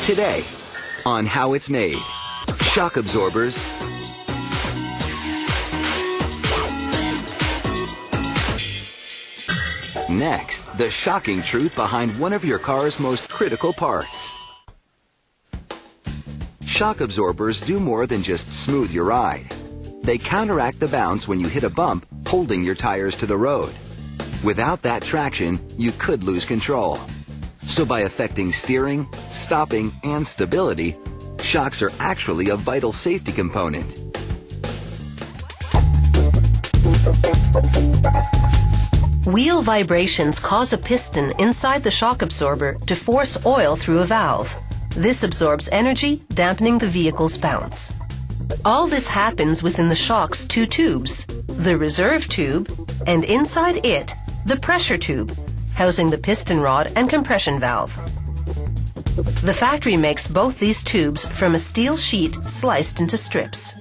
Today, on how it's made. Shock absorbers, next, the shocking truth behind one of your car's most critical parts. Shock absorbers do more than just smooth your ride. They counteract the bounce when you hit a bump, holding your tires to the road. Without that traction, you could lose control. So by affecting steering, stopping, and stability, shocks are actually a vital safety component. Wheel vibrations cause a piston inside the shock absorber to force oil through a valve. This absorbs energy, dampening the vehicle's bounce. All this happens within the shock's two tubes, the reserve tube, and inside it, the pressure tube, housing the piston rod and compression valve. The factory makes both these tubes from a steel sheet sliced into strips.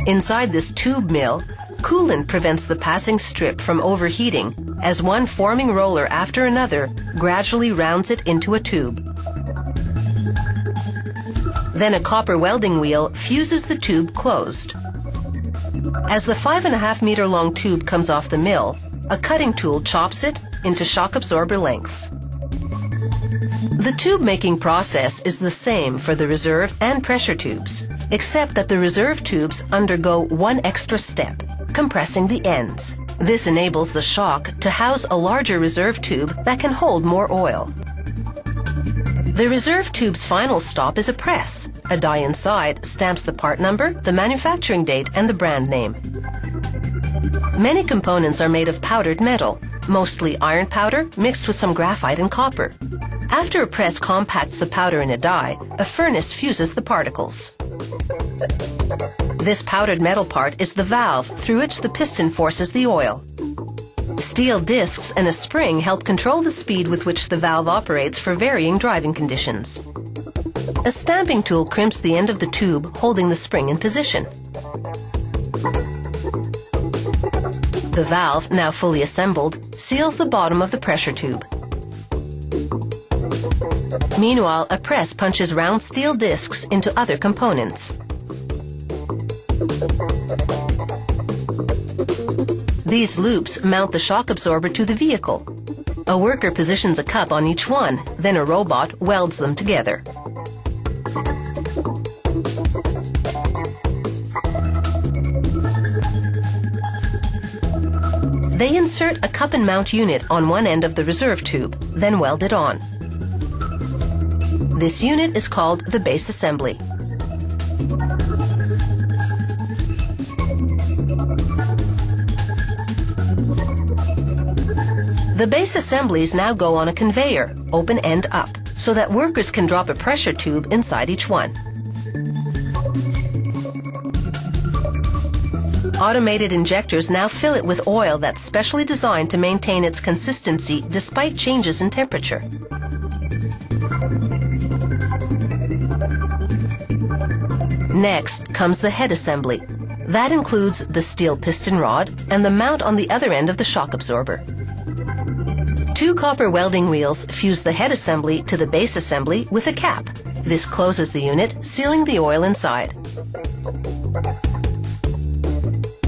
Inside this tube mill, coolant prevents the passing strip from overheating as one forming roller after another gradually rounds it into a tube. Then a copper welding wheel fuses the tube closed. As the 5.5 meter long tube comes off the mill, a cutting tool chops it into shock absorber lengths. The tube making process is the same for the reserve and pressure tubes, except that the reserve tubes undergo one extra step, compressing the ends. This enables the shock to house a larger reserve tube that can hold more oil. The reserve tube's final stop is a press. A die inside stamps the part number, the manufacturing date, and the brand name. Many components are made of powdered metal, mostly iron powder mixed with some graphite and copper. After a press compacts the powder in a die, a furnace fuses the particles. This powdered metal part is the valve through which the piston forces the oil. Steel discs and a spring help control the speed with which the valve operates for varying driving conditions. A stamping tool crimps the end of the tube, holding the spring in position. The valve, now fully assembled, seals the bottom of the pressure tube. Meanwhile, a press punches round steel discs into other components. These loops mount the shock absorber to the vehicle. A worker positions a cup on each one, then a robot welds them together. They insert a cup and mount unit on one end of the reserve tube, then weld it on. This unit is called the base assembly. The base assemblies now go on a conveyor, open end up, so that workers can drop a pressure tube inside each one. Automated injectors now fill it with oil that's specially designed to maintain its consistency despite changes in temperature. Next comes the head assembly. That includes the steel piston rod and the mount on the other end of the shock absorber. Two copper welding wheels fuse the head assembly to the base assembly with a cap. This closes the unit, sealing the oil inside.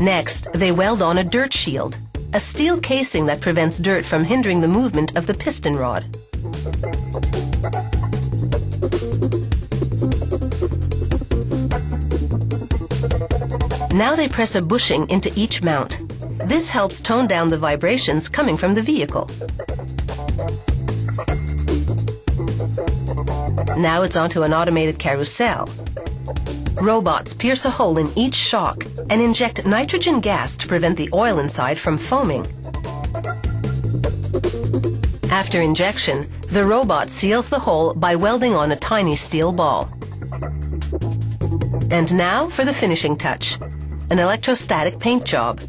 Next, they weld on a dirt shield, a steel casing that prevents dirt from hindering the movement of the piston rod. Now they press a bushing into each mount. This helps tone down the vibrations coming from the vehicle. Now it's onto an automated carousel. Robots pierce a hole in each shock and inject nitrogen gas to prevent the oil inside from foaming. After injection, the robot seals the hole by welding on a tiny steel ball. And now for the finishing touch, an electrostatic paint job.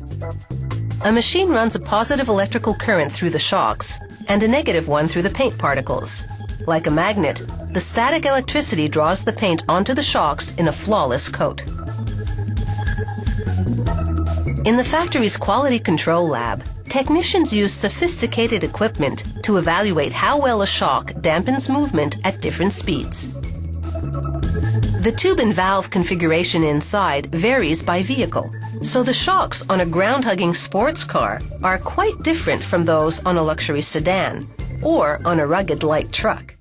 A machine runs a positive electrical current through the shocks and a negative one through the paint particles. Like a magnet, the static electricity draws the paint onto the shocks in a flawless coat. In the factory's quality control lab, Technicians use sophisticated equipment to evaluate how well a shock dampens movement at different speeds. The tube and valve configuration inside varies by vehicle, so the shocks on a ground-hugging sports car are quite different from those on a luxury sedan or on a rugged light truck.